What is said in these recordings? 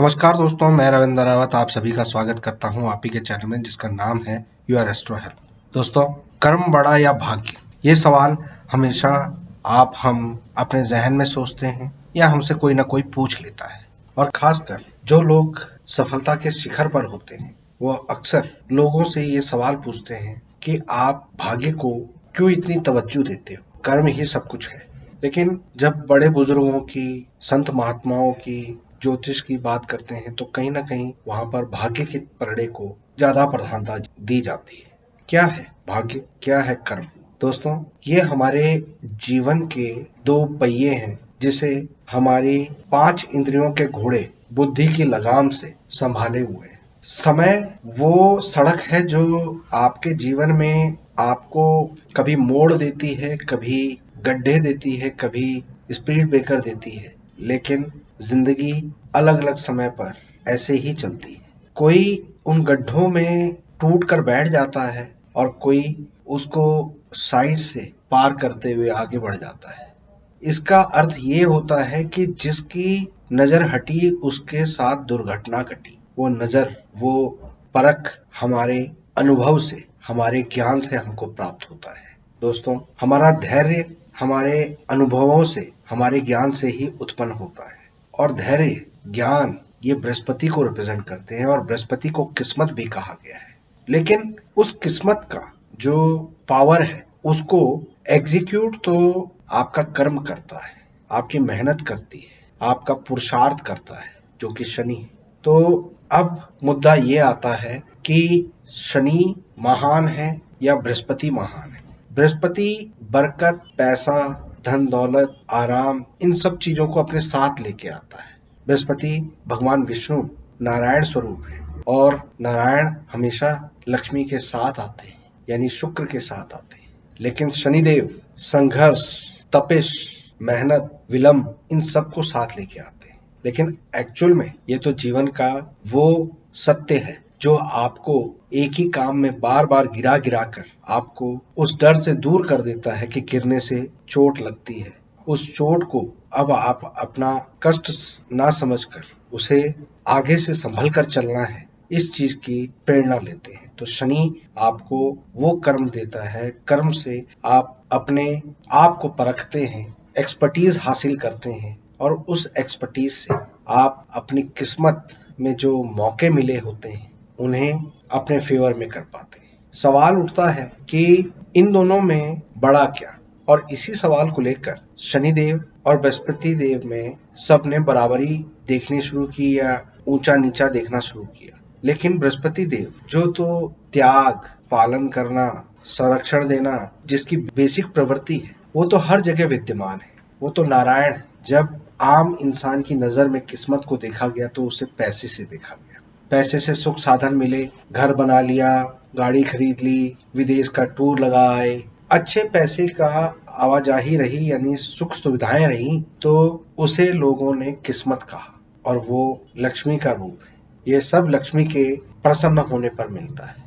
नमस्कार दोस्तों, मैं रविंद्र रावत आप सभी का स्वागत करता हूं आप ही के चैनल में जिसका नाम है योर एस्ट्रो हेल्थ। दोस्तों, कर्म बड़ा या भाग्य, ये सवाल हमेशा हम अपने जहन में सोचते हैं या हमसे कोई ना कोई पूछ लेता है। और खासकर जो लोग सफलता के शिखर पर होते हैं वो अक्सर लोगों से ये सवाल पूछते हैं कि आप भाग्य को क्यों इतनी तवज्जो देते हो, कर्म ही सब कुछ है। लेकिन जब बड़े बुजुर्गों की, संत महात्माओं की, ज्योतिष की बात करते हैं तो कहीं ना कहीं वहां पर भाग्य के पलड़े को ज्यादा प्रधानता दी जाती है। क्या है भाग्य, क्या है कर्म? दोस्तों, ये हमारे जीवन के दो पहिए हैं जिसे हमारी 5 इंद्रियों के घोड़े बुद्धि की लगाम से संभाले हुए हैं। समय वो सड़क है जो आपके जीवन में आपको कभी मोड़ देती है, कभी गड्ढे देती है, कभी स्पीड ब्रेकर देती है, लेकिन जिंदगी अलग अलग समय पर ऐसे ही चलती है। कोई उन गड्ढों में टूट कर बैठ जाता है और कोई उसको साइड से पार करते हुए आगे बढ़ जाता है। इसका अर्थ ये होता है कि जिसकी नजर हटी उसके साथ दुर्घटना घटी। वो नजर, वो परख हमारे अनुभव से, हमारे ज्ञान से हमको प्राप्त होता है। दोस्तों, हमारा धैर्य हमारे अनुभवों से, हमारे ज्ञान से ही उत्पन्न होता है। और धैर्य, ज्ञान, ये बृहस्पति को रिप्रेजेंट करते हैं और बृहस्पति को किस्मत भी कहा गया है। लेकिन उस किस्मत का जो पावर है उसको एग्जीक्यूट तो आपका कर्म करता है, आपकी मेहनत करती है, आपका पुरुषार्थ करता है, जो कि शनि है। तो अब मुद्दा ये आता है कि शनि महान है या बृहस्पति महान है? बृहस्पति बरकत, पैसा, धन दौलत, आराम, इन सब चीजों को अपने साथ लेके आता है। बृहस्पति भगवान विष्णु नारायण स्वरूप है और नारायण हमेशा लक्ष्मी के साथ आते हैं, यानी शुक्र के साथ आते हैं। लेकिन शनिदेव संघर्ष, तपिश, मेहनत, विलंब, इन सब को साथ लेके आते हैं। लेकिन एक्चुअल में ये तो जीवन का वो सत्य है जो आपको एक ही काम में बार बार गिरा गिरा कर आपको उस डर से दूर कर देता है कि गिरने से चोट लगती है। उस चोट को अब आप अपना कष्ट ना समझकर उसे आगे से संभल कर चलना है, इस चीज की प्रेरणा लेते हैं। तो शनि आपको वो कर्म देता है, कर्म से आप अपने आप को परखते हैं, एक्सपर्टीज हासिल करते हैं और उस एक्सपर्टीज से आप अपनी किस्मत में जो मौके मिले होते हैं उन्हें अपने फेवर में कर पाते हैं। सवाल उठता है कि इन दोनों में बड़ा क्या? और इसी सवाल को लेकर शनिदेव और बृहस्पति देव में सबने बराबरी देखनी शुरू की या ऊंचा नीचा देखना शुरू किया। लेकिन बृहस्पति देव जो तो त्याग, पालन करना, संरक्षण देना, जिसकी बेसिक प्रवृत्ति है, वो तो हर जगह विद्यमान है, वो तो नारायण है। जब आम इंसान की नजर में किस्मत को देखा गया तो उसे पैसे से देखा गया। पैसे से सुख साधन मिले, घर बना लिया, गाड़ी खरीद ली, विदेश का टूर लगा आए, अच्छे पैसे का आवाजाही रही, यानी सुख सुविधाएं रही, तो उसे लोगों ने किस्मत कहा और वो लक्ष्मी का रूप है। ये सब लक्ष्मी के प्रसन्न होने पर मिलता है।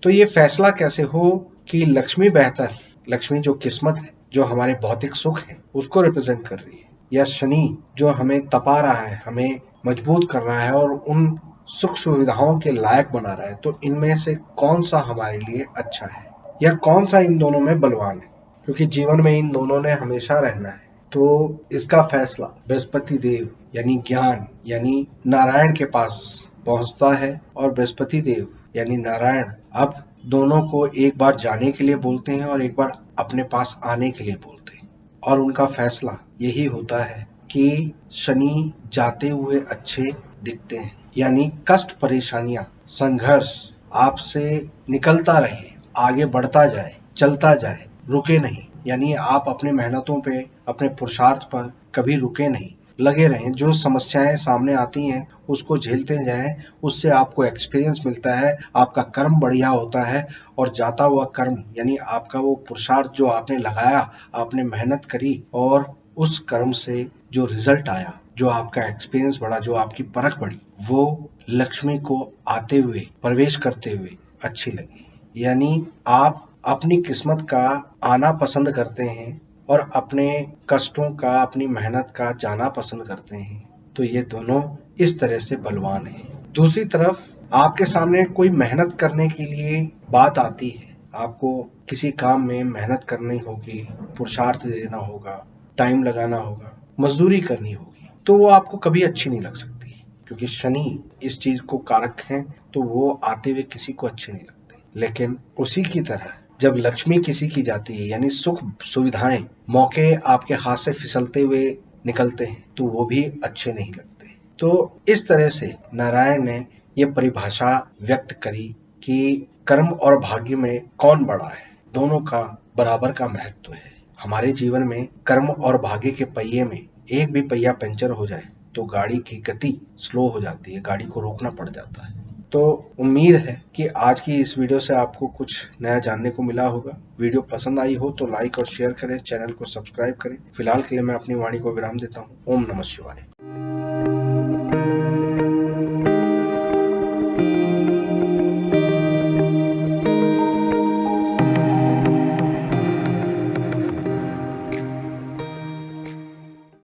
तो ये फैसला कैसे हो कि लक्ष्मी बेहतर, लक्ष्मी जो किस्मत है, जो हमारे भौतिक सुख है, उसको रिप्रेजेंट कर रही है, या शनि जो हमें तपा रहा है, हमें मजबूत कर रहा है और उन सुख सुविधाओं के लायक बना रहा है, तो इनमें से कौन सा हमारे लिए अच्छा है या कौन सा इन दोनों में बलवान है? क्योंकि जीवन में इन दोनों ने हमेशा रहना है। तो इसका फैसला बृहस्पति देव यानी ज्ञान, यानी नारायण के पास पहुंचता है और बृहस्पति देव यानी नारायण अब दोनों को एक बार जाने के लिए बोलते हैं और एक बार अपने पास आने के लिए बोलते हैं। और उनका फैसला यही होता है कि शनि जाते हुए अच्छे दिखते हैं, यानी कष्ट, परेशानियां, संघर्ष आपसे निकलता रहे, आगे बढ़ता जाए, चलता जाए, रुके नहीं। यानी आप अपने मेहनतों पे, अपने पुरुषार्थ पर कभी रुके नहीं, लगे रहें। जो समस्याएं सामने आती हैं उसको झेलते जाएं, उससे आपको एक्सपीरियंस मिलता है, आपका कर्म बढ़िया होता है और जाता हुआ कर्म यानी आपका वो पुरुषार्थ जो आपने लगाया, आपने मेहनत करी और उस कर्म से जो रिजल्ट आया, जो आपका एक्सपीरियंस बढ़ा, जो आपकी परख बढ़ी, वो लक्ष्मी को आते हुए, प्रवेश करते हुए अच्छी लगी। यानी आप अपनी किस्मत का आना पसंद करते हैं और अपने कष्टों का, अपनी मेहनत का जाना पसंद करते हैं। तो ये दोनों इस तरह से बलवान है। दूसरी तरफ आपके सामने कोई मेहनत करने के लिए बात आती है, आपको किसी काम में मेहनत करनी होगी, पुरुषार्थ देना होगा, टाइम लगाना होगा, मजदूरी करनी होगी, तो वो आपको कभी अच्छी नहीं लग सकती, क्योंकि शनि इस चीज को कारक हैं, तो वो आते हुए किसी को अच्छे नहीं लगते। लेकिन उसी की तरह जब लक्ष्मी किसी की जाती है, यानी सुख सुविधाएं, मौके आपके हाथ से फिसलते हुए निकलते हैं, तो वो भी अच्छे नहीं लगते। तो इस तरह से नारायण ने यह परिभाषा व्यक्त करी कि कर्म और भाग्य में कौन बड़ा है, दोनों का बराबर का महत्व है। हमारे जीवन में कर्म और भाग्य के पहिए में एक भी पहिया पंचर हो जाए तो गाड़ी की गति स्लो हो जाती है, गाड़ी को रोकना पड़ जाता है। तो उम्मीद है कि आज की इस वीडियो से आपको कुछ नया जानने को मिला होगा। वीडियो पसंद आई हो तो लाइक और शेयर करें, चैनल को सब्सक्राइब करें। फिलहाल के लिए मैं अपनी वाणी को विराम देता हूँ। ओम नमः शिवाय।